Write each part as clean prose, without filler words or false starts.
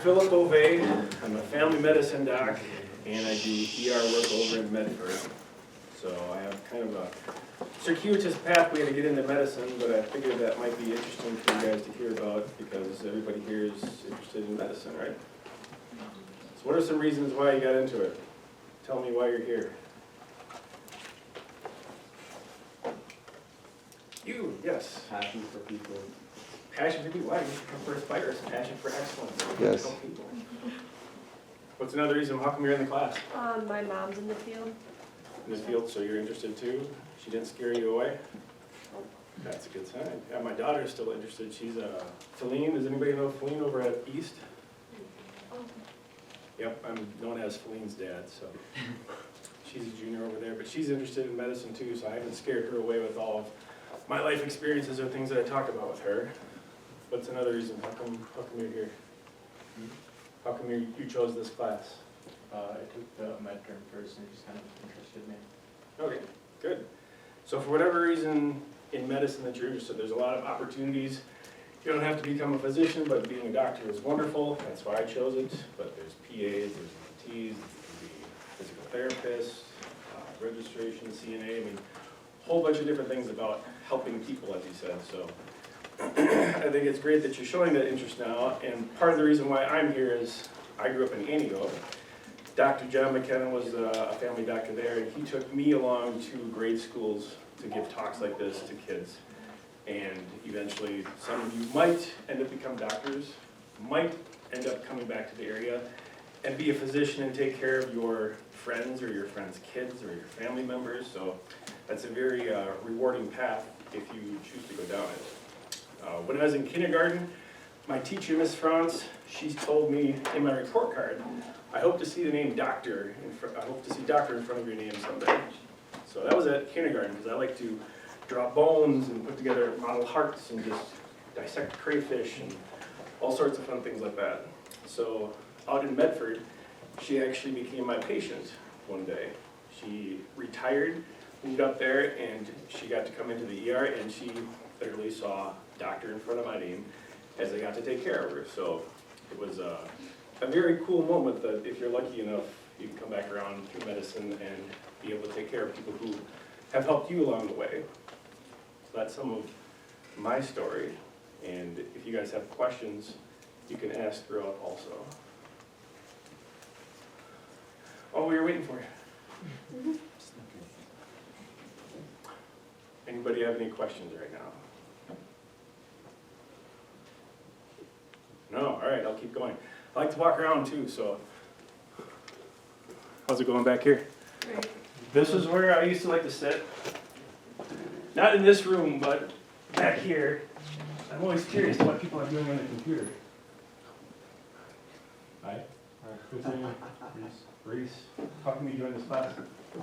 Philip Bovet. I'm a family medicine doc, and I do ER work over in Medford. So I have kind of a circuitous pathway to get into medicine, but I figured that might be interesting for you guys to hear about because everybody here is interested in medicine, right? So what are some reasons why you got into it? Tell me why you're here. You, yes. Passion for people. Passion for people. Why? For fighters. Passion for excellence. Yes. Help people. What's another reason? How come you're in the class? My mom's in the field. In the field, so you're interested too? She didn't scare you away? That's a good sign. Yeah, my daughter's still interested. She's a Feline. Does anybody know Feline over at East? Yep, I'm known as Feline's dad, so she's a junior over there, but she's interested in medicine too, so I haven't scared her away with all of my life experiences or things that I talk about with her. What's another reason? How come you're here? How come you chose this class? I took the midterm first and it just kind of interested me. Okay, good. So for whatever reason in medicine that you're interested, there's a lot of opportunities. You don't have to become a physician, but being a doctor is wonderful. That's why I chose it. But there's PAs, there's EMTs, physical therapists, registration, CNA, I mean, a whole bunch of different things about helping people, as you said. So I think it's great that you're showing that interest now. And part of the reason why I'm here is I grew up in Anigo. Dr. John McKenna was a family doctor there, and he took me along to grade schools to give talks like this to kids. And eventually, some of you might end up become doctors, might end up coming back to the area and be a physician and take care of your friends or your friends' kids or your family members. So that's a very rewarding path if you choose to go down it. When I was in kindergarten, my teacher, Miss France, she told me in my report card, I hope to see the name doctor, I hope to see doctor in front of your name someday. So that was at kindergarten because I like to draw bones and put together model hearts and just dissect crayfish and all sorts of fun things like that. So out in Medford, she actually became my patient one day. She retired, moved up there, and she got to come into the ER, and she literally saw doctor in front of my name as I got to take care of her. So it was a very cool moment that if you're lucky enough, you can come back around through medicine and be able to take care of people who have helped you along the way. So that's some of my story, and if you guys have questions, you can ask throughout also. Oh, we were waiting for you. Anybody have any questions right now? No? All right, I'll keep going. I like to walk around too, so. How's it going back here? Great. This is where I used to like to sit. Not in this room, but back here. I'm always curious what people are doing on the computer. Hi. What's your name? Reese. How come you joined this class? I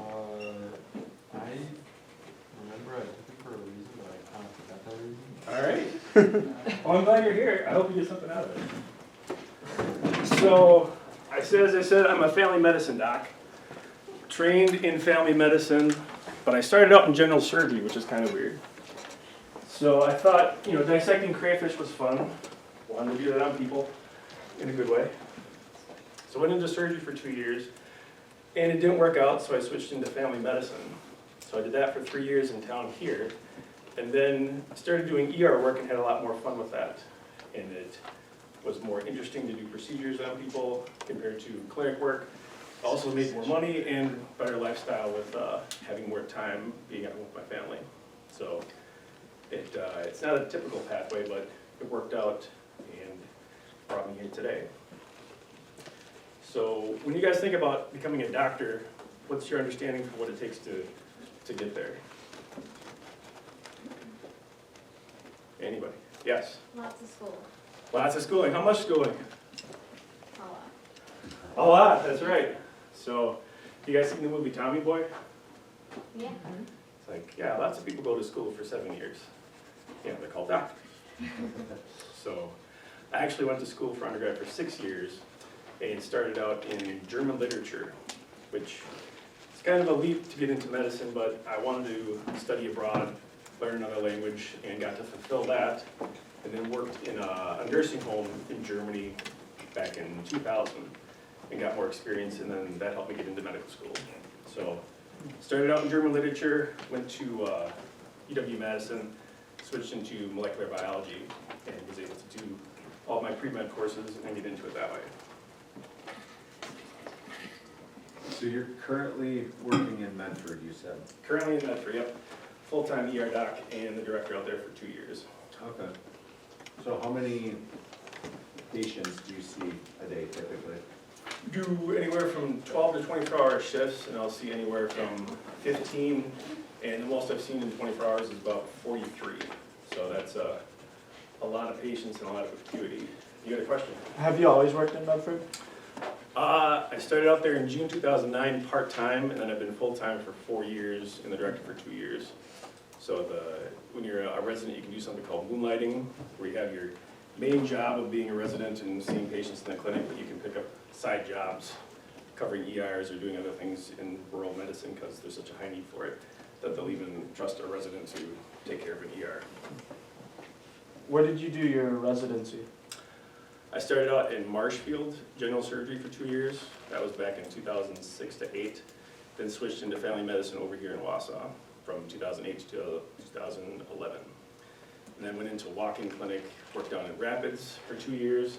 remember I took it for a reason, but I kind of forgot that reason. All right. Well, I'm glad you're here. I hope you get something out of it. So, as I said, I'm a family medicine doc. Trained in family medicine, but I started out in general surgery, which is kind of weird. So I thought, dissecting crayfish was fun. Wanted to do that on people in a good way. So I went into surgery for 2 years, and it didn't work out, so I switched into family medicine. So I did that for 3 years in town here, and then started doing ER work and had a lot more fun with that. And it was more interesting to do procedures on people compared to clinic work. Also made more money and better lifestyle with having more time being at home with my family. So it's not a typical pathway, but it worked out and brought me here today. So when you guys think about becoming a doctor, what's your understanding for what it takes to get there? Anybody? Yes? Lots of school. Lots of schooling. How much schooling? A lot. A lot, that's right. So, you guys seen the movie Tommy Boy? Yeah. It's like, yeah, lots of people go to school for 7 years. Yeah, they're called doctors. So, I actually went to school for undergrad for 6 years and started out in German literature, which is kind of a leap to get into medicine, but I wanted to study abroad, learn another language, and got to fulfill that. And then worked in a nursing home in Germany back in 2000 and got more experience, and then that helped me get into medical school. So started out in German literature, went to UW-Madison, switched into molecular biology, and was able to do all my pre-med courses and get into it that way. So you're currently working in Medford, you said? Currently in Medford, yep. Full-time ER doc and the director out there for 2 years. Okay. So how many patients do you see a day typically? Do anywhere from 12 to 24-hour shifts, and I'll see anywhere from 15, and the most I've seen in 24 hours is about 43. So that's a lot of patients and a lot of acuity. You got a question? Have you always worked in Medford? I started out there in June 2009 part-time, and then I've been full-time for 4 years and the director for 2 years. So when you're a resident, you can do something called moonlighting, where you have your main job of being a resident and seeing patients in the clinic, but you can pick up side jobs covering ERs or doing other things in rural medicine because there's such a high need for it that they'll even trust a resident to take care of an ER. Where did you do your residency? I started out in Marshfield General Surgery for 2 years. That was back in 2006 to 8. Then switched into family medicine over here in Wausau from 2008 to 2011. And then went into walk-in clinic, worked down in Rapids for 2 years,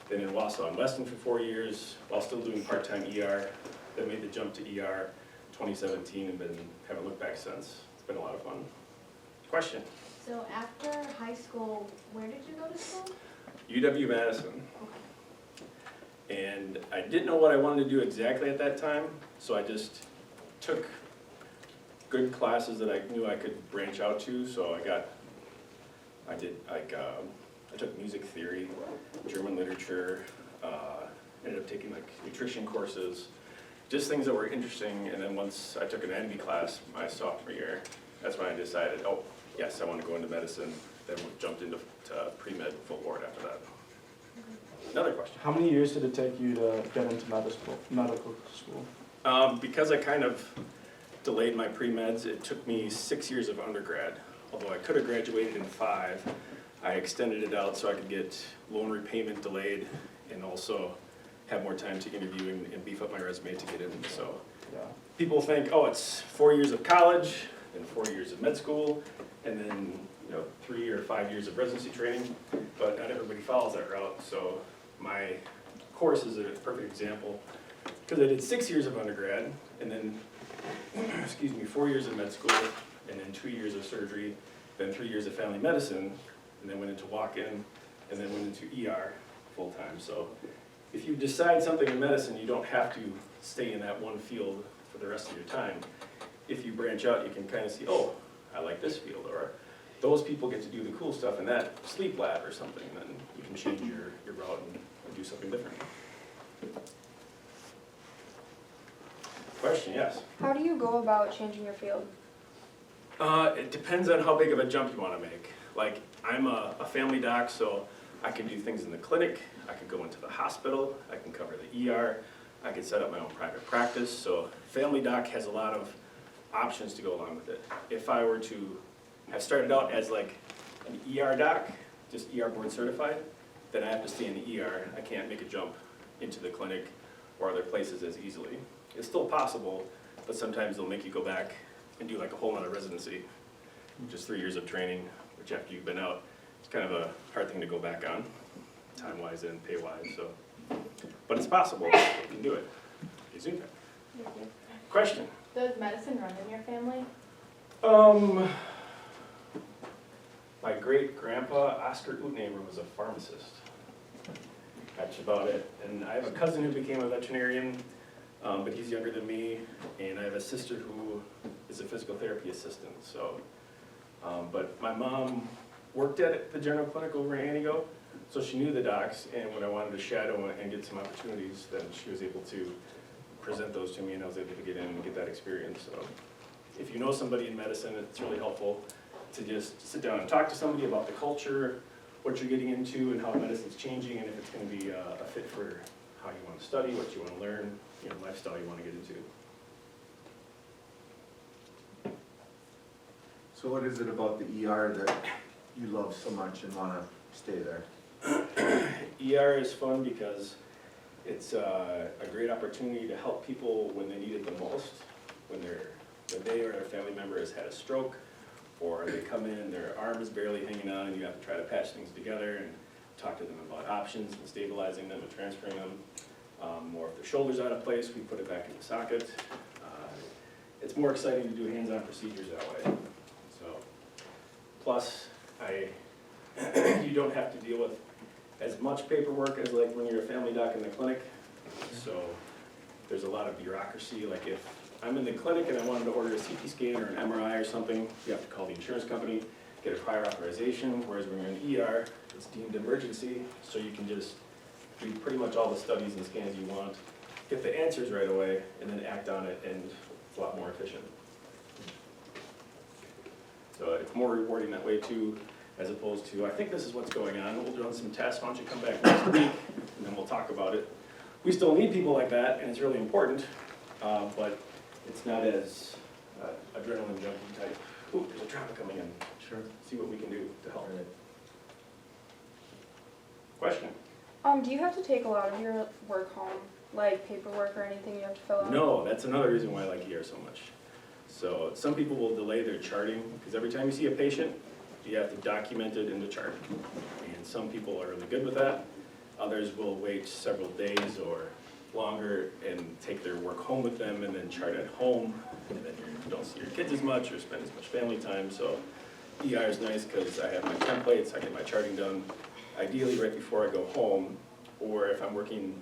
then in Wausau and Weston for 4 years, while still doing part-time ER. Then made the jump to ER 2017 and haven't looked back since. It's been a lot of fun. Question? So after high school, where did you go to school? UW-Madison. And I didn't know what I wanted to do exactly at that time, so I just took good classes that I knew I could branch out to. So I took music theory, German literature, ended up taking like nutrition courses, just things that were interesting. And then once I took an anatomy class my sophomore year, that's when I decided, oh yes, I want to go into medicine. Then jumped into pre-med full board after that. Another question. How many years did it take you to get into medical school? Because I kind of delayed my pre-meds, it took me 6 years of undergrad. Although I could have graduated in 5, I extended it out so I could get loan repayment delayed and also have more time to interview and beef up my resume to get in. So Yeah. people think, oh, it's 4 years of college, then 4 years of med school, and then 3 or 5 years of residency training, but not everybody follows that route. So my course is a perfect example because I did 6 years of undergrad and then, 4 years of med school and then 2 years of surgery, then 3 years of family medicine, and then went into walk-in and then went into ER full-time. So if you decide something in medicine, you don't have to stay in that one field for the rest of your time. If you branch out, you can kind of see, oh, I like this field, or those people get to do the cool stuff in that sleep lab or something, then you can change your route and do something different. Question, yes? How do you go about changing your field? It depends on how big of a jump you want to make. Like, I'm a family doc, so I can do things in the clinic, I can go into the hospital, I can cover the ER, I can set up my own private practice, so family doc has a lot of options to go along with it. If I were to have started out as like an ER doc, just ER board certified, then I have to stay in the ER. I can't make a jump into the clinic or other places as easily. It's still possible, but sometimes they'll make you go back and do like a whole other residency, just 3 years of training, which after you've been out, it's kind of a hard thing to go back on, time-wise and pay-wise, so. But it's possible, you can do it. Okay, Zoom. Question? Does medicine run in your family? My great-grandpa, Oscar Utnamer, was a pharmacist. That's about it. And I have a cousin who became a veterinarian, but he's younger than me, and I have a sister who is a physical therapy assistant, so. But my mom worked at the general clinic over in Antigo, so she knew the docs, and when I wanted to shadow and get some opportunities, then she was able to present those to me, and I was able to get in and get that experience. So if you know somebody in medicine, it's really helpful to just sit down and talk to somebody about the culture, what you're getting into, and how medicine's changing, and if it's going to be a fit for how you want to study, what you want to learn, lifestyle you want to get into. So what is it about the ER that you love so much and want to stay there? ER is fun because It's a great opportunity to help people when they need it the most, when they or their family member has had a stroke, or they come in and their arm is barely hanging on and you have to try to patch things together and talk to them about options and stabilizing them and transferring them. Or if their shoulder's out of place, we put it back in the socket. It's more exciting to do hands-on procedures that way. So, plus, you don't have to deal with as much paperwork as like when you're a family doc in the clinic. So there's a lot of bureaucracy. Like if I'm in the clinic and I wanted to order a CT scan or an MRI or something, you have to call the insurance company, get a prior authorization, whereas when you're in ER, it's deemed emergency, so you can just do pretty much all the studies and scans you want, get the answers right away, and then act on it, and it's a lot more efficient. So it's more rewarding that way too, as opposed to, I think this is what's going on, we'll run some tests, why don't you come back next week, and then we'll talk about it. We still need people like that, and it's really important, but it's not as adrenaline junkie type. Ooh, there's a traffic coming in. Sure. See what we can do to help. Question? Do you have to take a lot of your work home, like paperwork or anything you have to fill out? No, that's another reason why I like ER so much. So some people will delay their charting, because every time you see a patient, you have to document it in the chart. And some people are really good with that. Others will wait several days or longer and take their work home with them and then chart at home. And then you don't see your kids as much or spend as much family time. So ER is nice because I have my templates, I get my charting done ideally right before I go home. Or if I'm working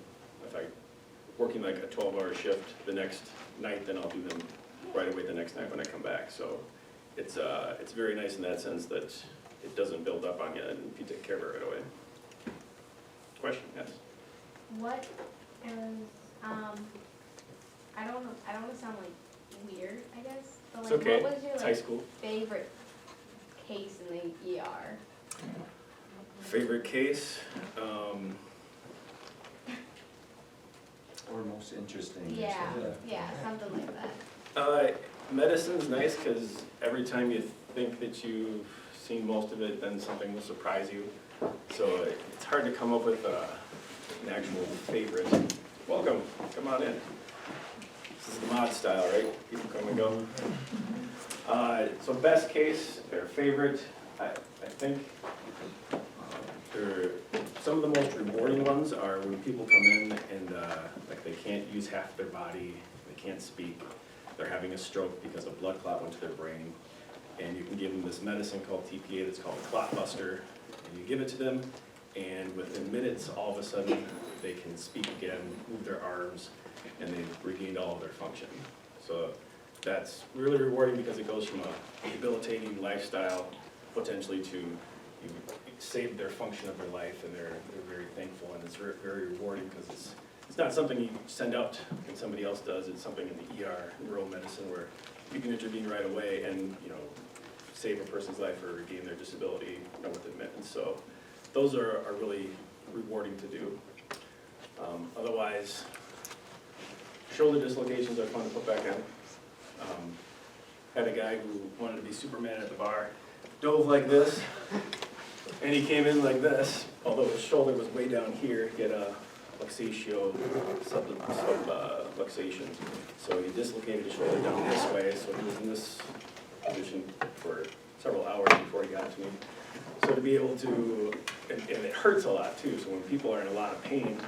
like a 12-hour shift the next night, then I'll do them right away the next night when I come back. So it's very nice in that sense that it doesn't build up on you and you take care of it right away. Question, yes? What is, I don't want to sound like weird, I guess, but It's like, okay, what was your it's high like school. favorite case in the ER? Favorite case? Or most interesting. or Yeah, something. yeah, something like that. Medicine's nice because every time you think that you've seen most of it, then something will surprise you. So it's hard to come up with an actual favorite. Welcome, come on in. This is the mod style, right? People come and go. So best case, their favorite, I think some of the most rewarding ones are when people come in and like they can't use half their body, they can't speak, they're having a stroke because a blood clot went to their brain, and you can give them this medicine called TPA that's called Clot Buster, and you give it to them, and within minutes, all of a sudden, they can speak again, move their arms, and they've regained all of their function. So that's really rewarding because it goes from a debilitating lifestyle potentially to you saved their function of their life, and they're very thankful, and it's very rewarding because it's not something you send out and somebody else does. It's something in the ER, rural medicine, where you can intervene right away and save a person's life or regain their disability within minutes. So those are really rewarding to do. Otherwise, shoulder dislocations are fun to put back in. Had a guy who wanted to be Superman at the bar, dove like this, and he came in like this, although his shoulder was way down here. He had a luxatio, subluxation. So he dislocated his shoulder down this way, so he was in this position for several hours before he got to me. So to be able to, and it hurts a lot too, so when people are in a lot of pain,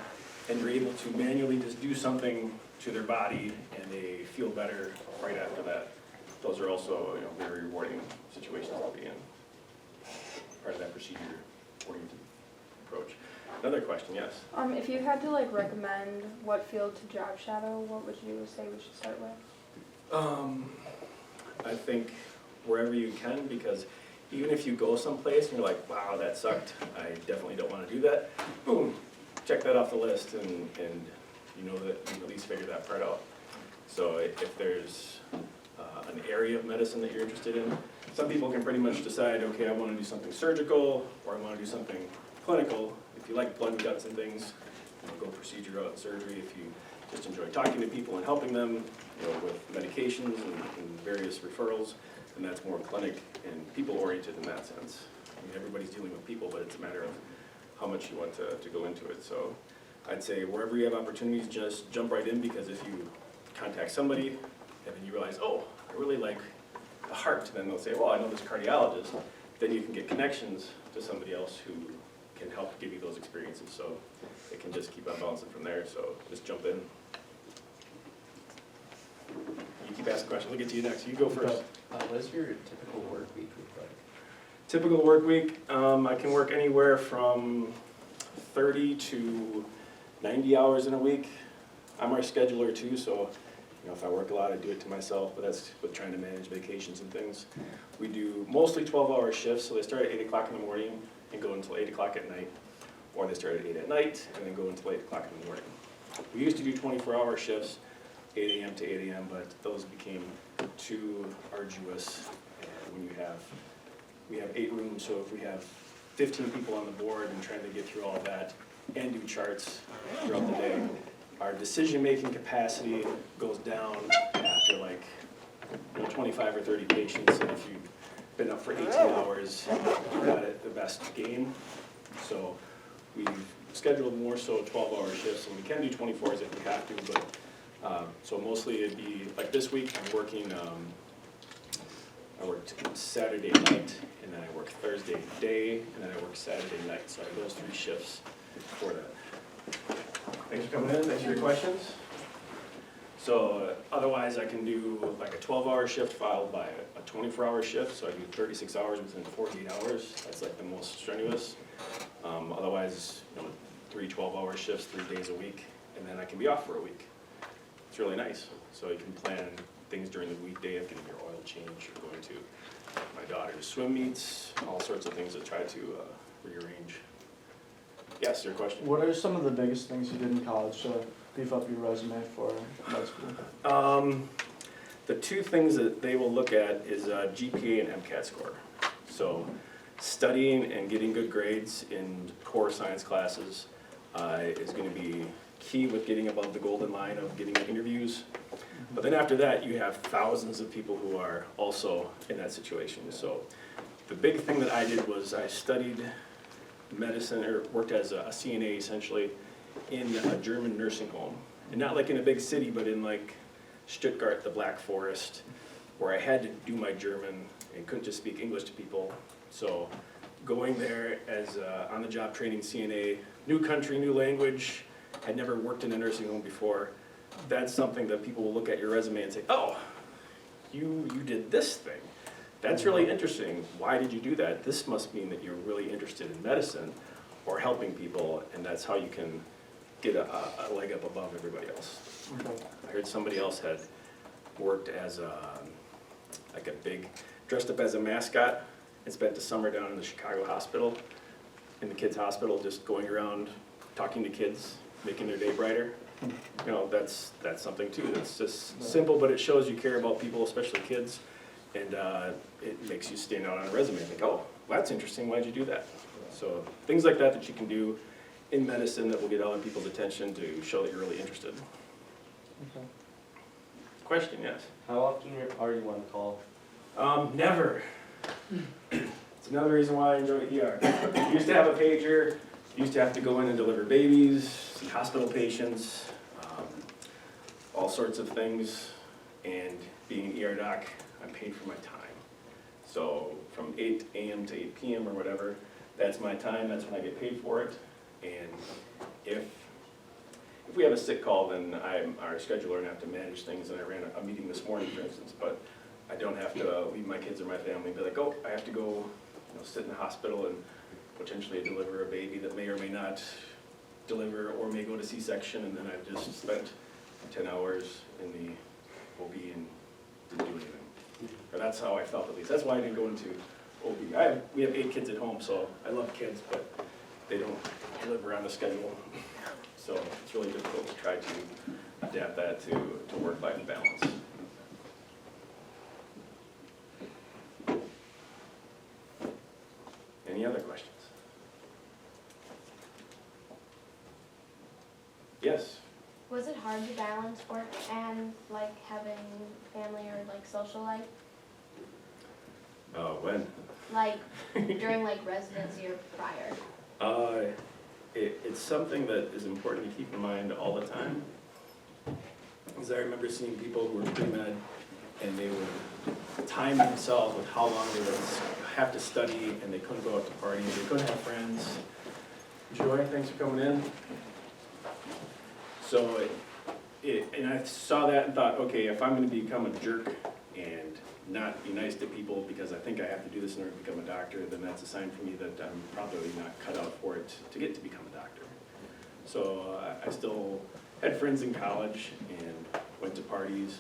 and you're able to manually just do something to their body, and they feel better right after that, those are also very rewarding situations to be in. Part of that procedure-oriented approach. Another question, yes? If you had to like recommend what field to job shadow, what would you say we should start with? I think wherever you can, because even if you go someplace and you're like, wow, that sucked, I definitely don't want to do that, boom, check that off the list, and you know that you at least figure that part out. So if there's an area of medicine that you're interested in, some people can pretty much decide, okay, I want to do something surgical, or I want to do something clinical. If you like blood and guts and things, go procedure route and surgery. If you just enjoy talking to people and helping them with medications and various referrals, then that's more clinic and people-oriented in that sense. I mean, everybody's dealing with people, but it's a matter of how much you want to go into it. So I'd say wherever you have opportunities, just jump right in, because if you contact somebody and then you realize, oh, I really like the heart, then they'll say, well, I know this cardiologist. Then you can get connections to somebody else who can help give you those experiences. So it can just keep on bouncing from there. So just jump in. You keep asking questions. We'll get to you next. You go first. What does your typical work week look like? Typical work week, I can work anywhere from 30 to 90 hours in a week. I'm our scheduler too, so if I work a lot, I do it to myself, but that's with trying to manage vacations and things. We do mostly 12-hour shifts, so they start at 8 o'clock in the morning and go until 8 o'clock at night, or they start at 8 at night and then go until 8 o'clock in the morning. We used to do 24-hour shifts, 8 a.m. to 8 a.m., but those became too arduous. When we have 8 rooms, so if we have 15 people on the board and trying to get through all of that and do charts throughout the day, our decision-making capacity goes down after 25 or 30 patients, and if you've been up for 18 hours, you're not at the best game. So we've scheduled more so 12-hour shifts, and we can do 24s if we have to, but so mostly it'd be, like this week, I worked Saturday night, and then I work Thursday day, and then I work Saturday night, so I have those 3 shifts for that. Thanks for coming in, thanks for your questions. So otherwise I can do like a 12-hour shift followed by a 24-hour shift, so I do 36 hours within 48 hours. That's like the most strenuous. Otherwise, 3 12-hour shifts, 3 days a week, and then I can be off for a week. It's really nice. So you can plan things during the weekday of getting your oil change, or going to my daughter's swim meets, all sorts of things to try to rearrange. Yes, your question? What are some of the biggest things you did in college to beef up your resume for med school? The 2 things that they will look at is GPA and MCAT score. So studying and getting good grades in core science classes is going to be key with getting above the golden line of getting interviews. But then after that, you have thousands of people who are also in that situation. So the big thing that I did was I studied medicine, or worked as a CNA essentially, in a German nursing home. And not like in a big city, but in like Stuttgart, the Black Forest, where I had to do my German and couldn't just speak English to people. So going there as on-the-job training CNA, new country, new language, had never worked in a nursing home before. That's something that people will look at your resume and say, oh, you did this thing. That's really interesting. Why did you do that? This must mean that you're really interested in medicine or helping people, and that's how you can get a leg up above everybody else. Okay. I heard somebody else had worked as dressed up as a mascot and spent the summer down in the Chicago hospital, in the kids' hospital, just going around talking to kids, making their day brighter. That's something too. That's just simple, but it shows you care about people, especially kids, and it makes you stand out on a resume. Like, oh, well, that's interesting. Why'd you do that? So things like that you can do in medicine that will get other people's attention to show that you're really interested. Okay. Question, yes? How often are you on call? Never. It's another reason why I enjoy ER. Used to have a pager, used to have to go in and deliver babies, see hospital patients, all sorts of things, and being an ER doc, I'm paid for my time. So from 8 a.m. to 8 p.m. or whatever, that's my time, that's when I get paid for it. And if we have a sick call, then I'm our scheduler and have to manage things, and I ran a meeting this morning, for instance, but I don't have to leave my kids or my family and be like, oh, I have to go sit in the hospital and potentially deliver a baby that may or may not deliver or may go to C-section, and then I've just spent 10 hours in the OB and didn't do anything. Or that's how I felt, at least. That's why I didn't go into OB. We have 8 kids at home, so I love kids, but they don't deliver on the schedule. So it's really difficult to try to adapt that to work-life balance. Any other questions? Yes? Was it hard to balance work and having family or social life? When? During residency or prior? it's something that is important to keep in mind all the time. Because I remember seeing people who were pre-med and they would time themselves with how long they would have to study, and they couldn't go out to parties, they couldn't have friends. Joy, thanks for coming in. So and I saw that and thought, okay, if I'm gonna become a jerk and not be nice to people because I think I have to do this in order to become a doctor, then that's a sign for me that I'm probably not cut out for it to get to become a doctor. So I still had friends in college and went to parties.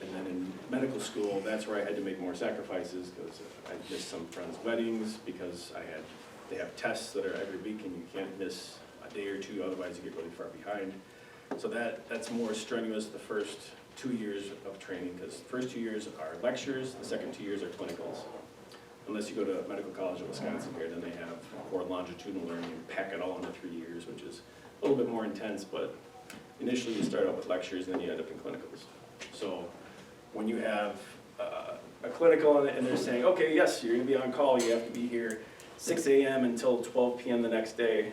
And then in medical school, that's where I had to make more sacrifices because I missed some friends' weddings because they have tests that are every week and you can't miss a day or two, otherwise you get really far behind. So that's more strenuous the first 2 years of training, because the first 2 years are lectures, the second 2 years are clinicals. Unless you go to Medical College of Wisconsin here, then they have core longitudinal learning and pack it all into 3 years, which is a little bit more intense, but initially you start out with lectures and then you end up in clinicals. So when you have a clinical and they're saying, okay, yes, you're gonna be on call, you have to be here 6 a.m. until 12 p.m. the next day,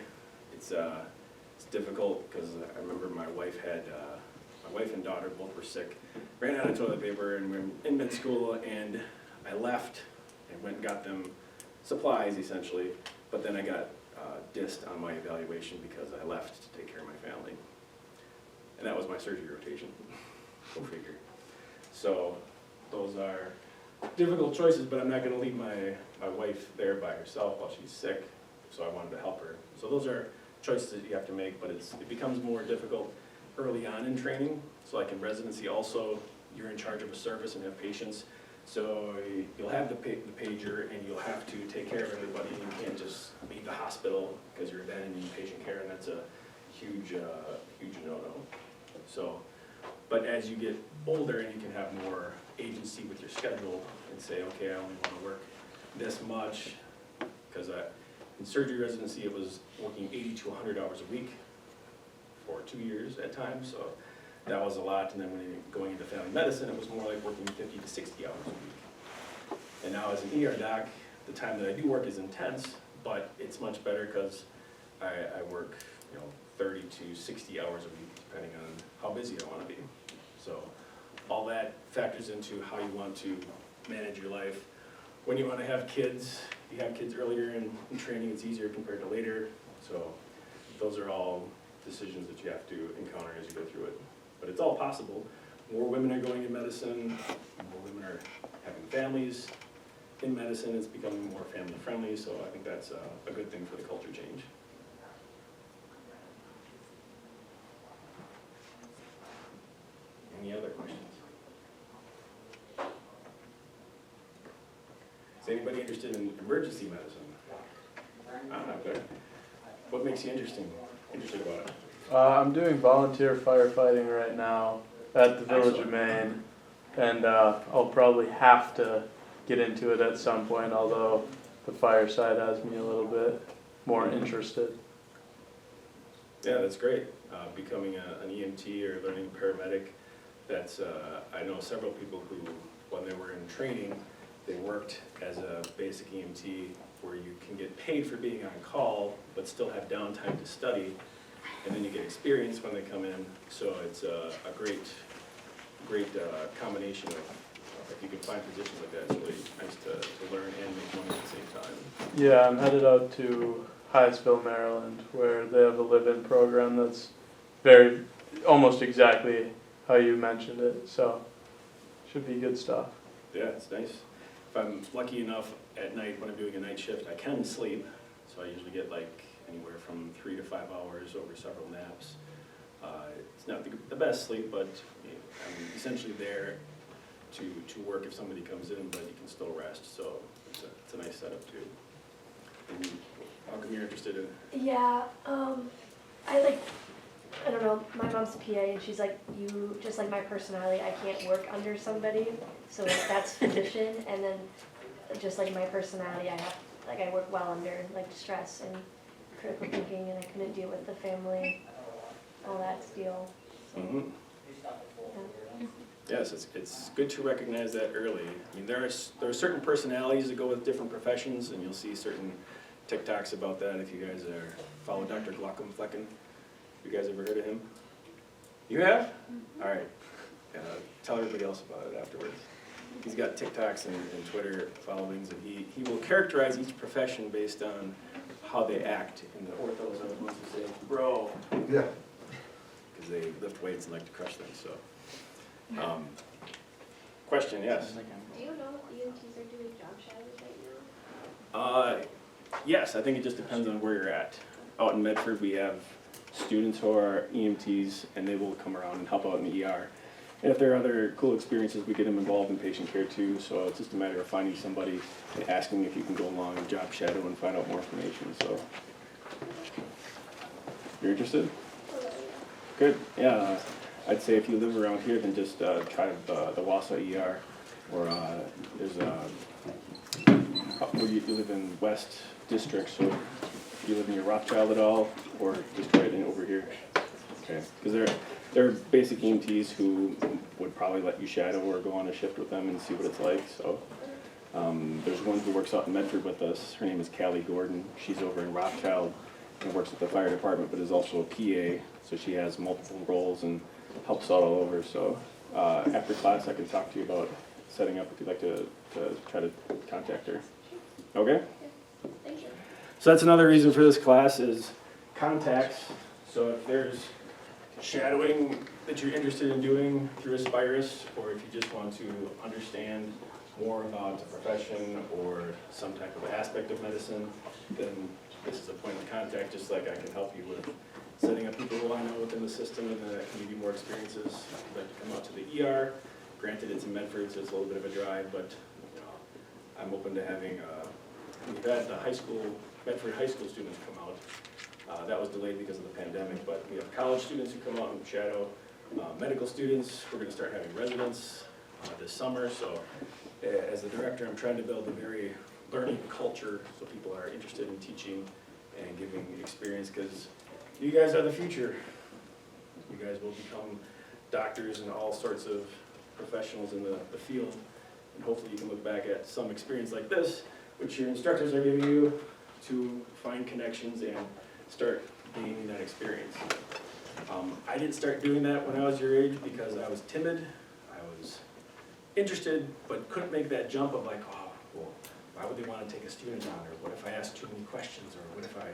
it's difficult, because I remember my wife and daughter both were sick, ran out of toilet paper, and we were in med school, and I left and went and got them supplies essentially, but then I got dissed on my evaluation because I left to take care of my family. And that was my surgery rotation. Go figure. So those are difficult choices, but I'm not gonna leave my wife there by herself while she's sick, so I wanted to help her. So those are choices that you have to make, but it becomes more difficult early on in training. So like in residency also, you're in charge of a service and have patients. So you'll have the pager and you'll have to take care of everybody. You can't just leave the hospital because you're abandoning patient care, and that's a huge no-no. So, but as you get older and you can have more agency with your schedule and say, okay, I only want to work this much, because in surgery residency it was working 80 to 100 hours a week for 2 years at times, so that was a lot. And then when you're going into family medicine, it was more like working 50 to 60 hours a week. And now as an ER doc, the time that I do work is intense, but it's much better because I work 30 to 60 hours a week, depending on how busy I want to be. So all that factors into how you want to manage your life. When you want to have kids, you have kids earlier in training, it's easier compared to later. So those are all decisions that you have to encounter as you go through it. But it's all possible. More women are going into medicine, more women are having families in medicine, it's becoming more family friendly, so I think that's a good thing for the culture change. Any other questions? Is anybody interested in emergency medicine? Good. What makes you interested about it? I'm doing volunteer firefighting right now at the Village of Maine, and I'll probably have to get into it at some point, although the fire side has me a little bit more interested. Yeah, that's great. Becoming an EMT or learning paramedic, that's, I know several people who, when they were in training, they worked as a basic EMT where you can get paid for being on call, but still have downtime to study, and then you get experience when they come in. So it's a great combination of, if you can find positions like that, it's really nice to learn and make money at the same time. Yeah, I'm headed out to Hyattsville, Maryland, where they have a live-in program that's almost exactly how you mentioned it, so should be good stuff. Yeah, it's nice. If I'm lucky enough at night when I'm doing a night shift, I can sleep, so I usually get like anywhere from 3 to 5 hours over several naps. It's not the best sleep, but I'm essentially there to work if somebody comes in, but you can still rest, so it's a nice setup too. And how come you're interested in? Yeah, I don't know, my mom's a PA and she's like, you, just like my personality, I can't work under somebody, so that's physician, and then just like my personality, I work well under like stress and critical thinking, and I couldn't deal with the family, all that deal. So, Mm-hmm. yeah. Yes, it's good to recognize that early. I mean, there are certain personalities that go with different professions, and you'll see certain TikToks about that if you guys are follow Dr. Glaucom Flecken. You guys ever heard of him? You have? All right. Tell everybody else about it afterwards. He's got TikToks and Twitter followings, and he will characterize each profession based on how they act. In the orthos, I was supposed to say, bro, Yeah. because they lift weights and like to crush things. So, question, yes. Do you know if EMTs are doing job shadows right now? Yes, I think it just depends on where you're at. Out in Medford, we have students who are EMTs, and they will come around and help out in the ER. And if there are other cool experiences, we get them involved in patient care too. So it's just a matter of finding somebody and asking if you can go along and job shadow and find out more information. So, you're interested? Good. Yeah, I'd say if you live around here, then just try the Wausau ER, or there's where you live in West District. So if you live near Rothschild at all, or just right in over here. Okay, because they're basic EMTs who would probably let you shadow or go on a shift with them and see what it's like. So there's one who works out in Medford with us. Her name is Callie Gordon. She's over in Rothschild and works at the fire department, but is also a PA. So she has multiple roles and helps out all over. So after class, I can talk to you about setting up if you'd like to try to contact her. Okay? Thank you. So that's another reason for this class is contacts. So if there's shadowing that you're interested in doing through Aspirus, or if you just want to understand more about the profession or some type of aspect of medicine, then this is a point of contact, just like I can help you with setting up people who I know within the system and that can give you more experiences. If you'd like to come out to the ER, granted it's in Medford, so it's a little bit of a drive, but you know, I'm open to having, we've had the Medford high school students come out. That was delayed because of the pandemic, but we have college students who come out and shadow, medical students. We're going to start having residents this summer. So as the director, I'm trying to build a very learning culture so people are interested in teaching and giving experience, because you guys are the future. You guys will become doctors and all sorts of professionals in the field. And hopefully you can look back at some experience like this, which your instructors are giving you, to find connections and start gaining that experience. I didn't start doing that when I was your age because I was timid. I was interested, but couldn't make that jump of like, oh, well, why would they want to take a student on? Or what if I ask too many questions? Or what if I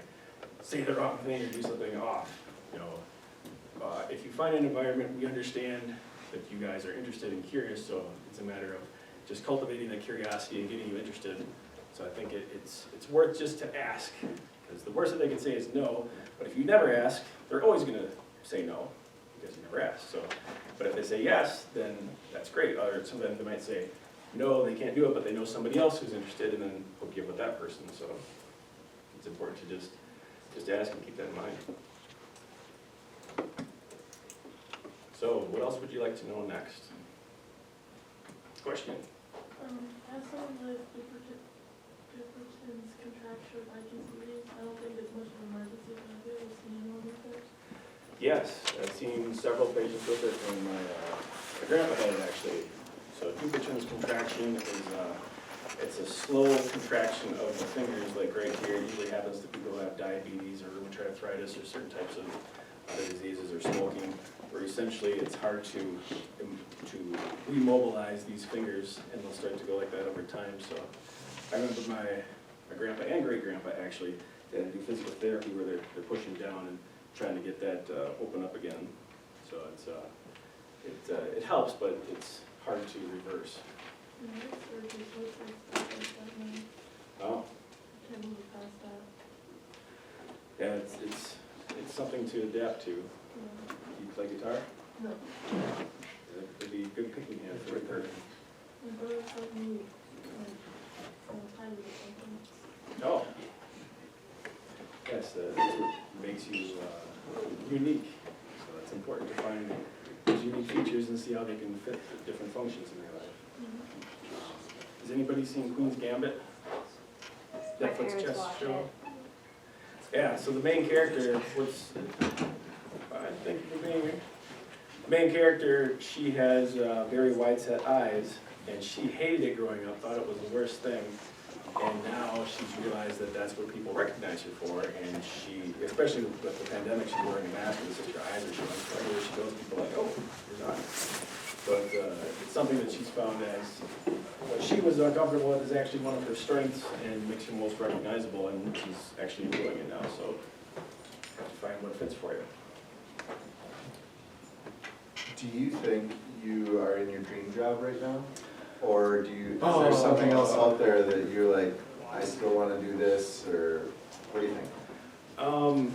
say the wrong thing or do something off? You know, if you find an environment, we understand that you guys are interested and curious, so it's a matter of just cultivating that curiosity and getting you interested. So I think it's worth just to ask, because the worst that they can say is no, but if you never ask, they're always going to say no, because you never asked. So, but if they say yes, then that's great. Or sometimes they might say no, they can't do it, but they know somebody else who's interested, and then hook you up with that person. So it's important to just ask and keep that in mind. So what else would you like to know next? Question? As someone with Dickerson's contracture of IGCD, I don't think it's much of an emergency, but I've been able to see anyone with it. Yes, I've seen several patients with it, and my grandpa had it actually. So Dupuytren's contraction is it's a slow contraction of the fingers, like right here. It usually happens to people who have diabetes or rheumatoid arthritis or certain types of other diseases or smoking, where essentially it's hard to remobilize these fingers, and they'll start to go like that over time. So I remember my grandpa and great-grandpa actually, they had to do physical therapy where they're pushing down and trying to get that open up again. So it helps, but it's hard to reverse. Oh. I can't move past that. Yeah, it's something to adapt to. Yeah. You play guitar? No. It'd be a good picking hand for a person. My brother told me, like, I'm tired of something. Oh. Yes, that's what makes you unique. So it's important to find those unique features and see how they can fit the different functions in your life. Has anybody seen Queen's Gambit? My Netflix parents chess watch show? it. Yeah, so the main character, main character, she has very wide set eyes, and she hated it growing up, thought it was the worst thing. And now she's realized that that's what people recognize her for, and she, especially with the pandemic, she's wearing a mask and her eyes are showing, so everywhere she goes, people are like, oh, here's on. But it's something that she's found as, what she was uncomfortable with is actually one of her strengths and makes her most recognizable, and she's actually doing it now, so have to find what fits for you. Do you think you are in your dream job right now? Or do you, is Oh. there something else out there that you're like, I still wanna do this, or what do you think?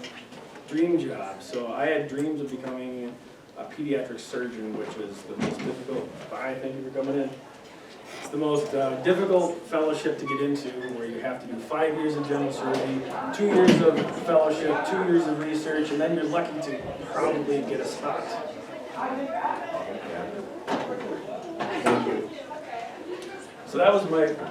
Dream job, so I had dreams of becoming a pediatric surgeon, which is the most difficult, thank you for coming in. It's the most difficult fellowship to get into, where you have to do 5 years of general surgery, 2 years of fellowship, 2 years of research, and then you're lucky to probably get a spot. Thank you. So that was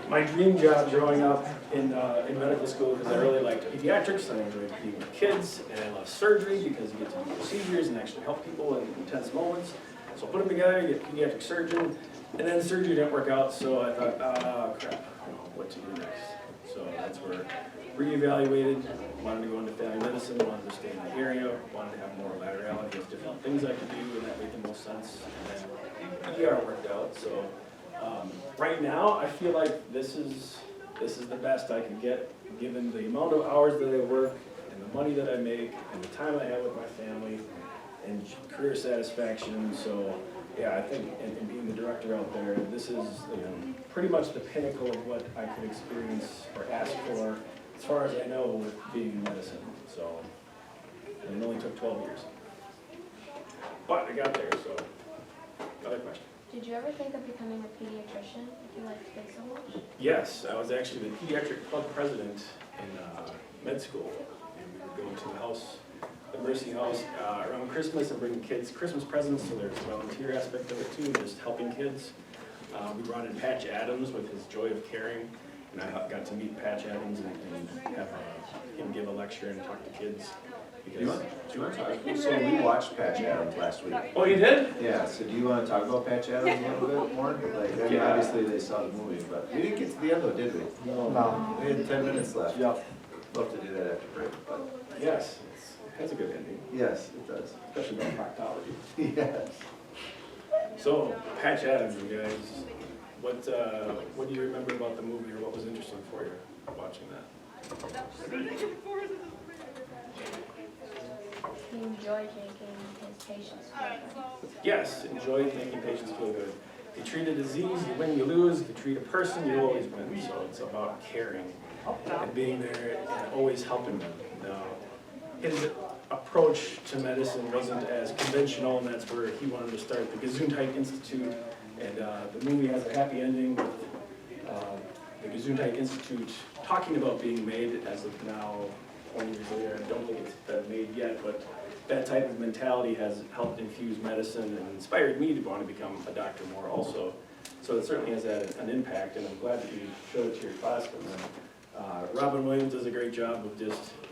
my dream job growing up in medical school, because I really liked pediatrics, and I enjoyed being with kids, and I love surgery because you get to do procedures and actually help people in intense moments. So put them together, you get pediatric surgeon, and then surgery didn't work out, so I thought, crap, I don't know what to do next. So that's where reevaluated, wanted to go into family medicine, wanted to stay in the area, wanted to have more laterality of different things I could do, and that made the most sense. And then ER worked out, so right now I feel like this is the best I can get, given the amount of hours that I work, and the money that I make, and the time I have with my family, and career satisfaction. So yeah, I think, and being the director out there, this is pretty much the pinnacle of what I could experience or ask for, as far as I know, with being in medicine. So, and it only took 12 years. But I got there, so, another question. Did you ever think of becoming a pediatrician if you liked kids so much? Yes, I was actually the pediatric club president in med school. And we would go to the house, the Mercy House, around Christmas and bring kids Christmas presents, so there's a volunteer aspect of it too, just helping kids. We brought in Patch Adams with his Joy of Caring, and I got to meet Patch Adams and have him give a lecture and talk to kids. Do you want to talk? So we watched Patch Adams last week. Oh, you did? Yeah, so do you want to talk about Patch Adams a little bit more? Like, I mean, Yeah. obviously they saw the movie, but we didn't get to the end though, did we? No. We had 10 minutes left. Yep. Love to do that after break, but Yes, it has a good ending, yes, it does. especially about proctology. Yes. So, Patch Adams, you guys, what do you remember about the movie, or what was interesting for you watching that? He enjoyed making his patients feel good. Yes, enjoy making patients feel good. If you treat a disease, you win, you lose. If you treat a person, you always win. So it's about caring and being there and always helping them. Now, his approach to medicine wasn't as conventional, and that's where he wanted to start the Gesundheit Institute. And the movie has a happy ending with the Gesundheit Institute talking about being made as of now, 20 years later. I don't think it's been made yet, but that type of mentality has helped infuse medicine and inspired me to want to become a doctor more also. So it certainly has had an impact, and I'm glad that you showed it to your class. Robin Williams does a great job of just being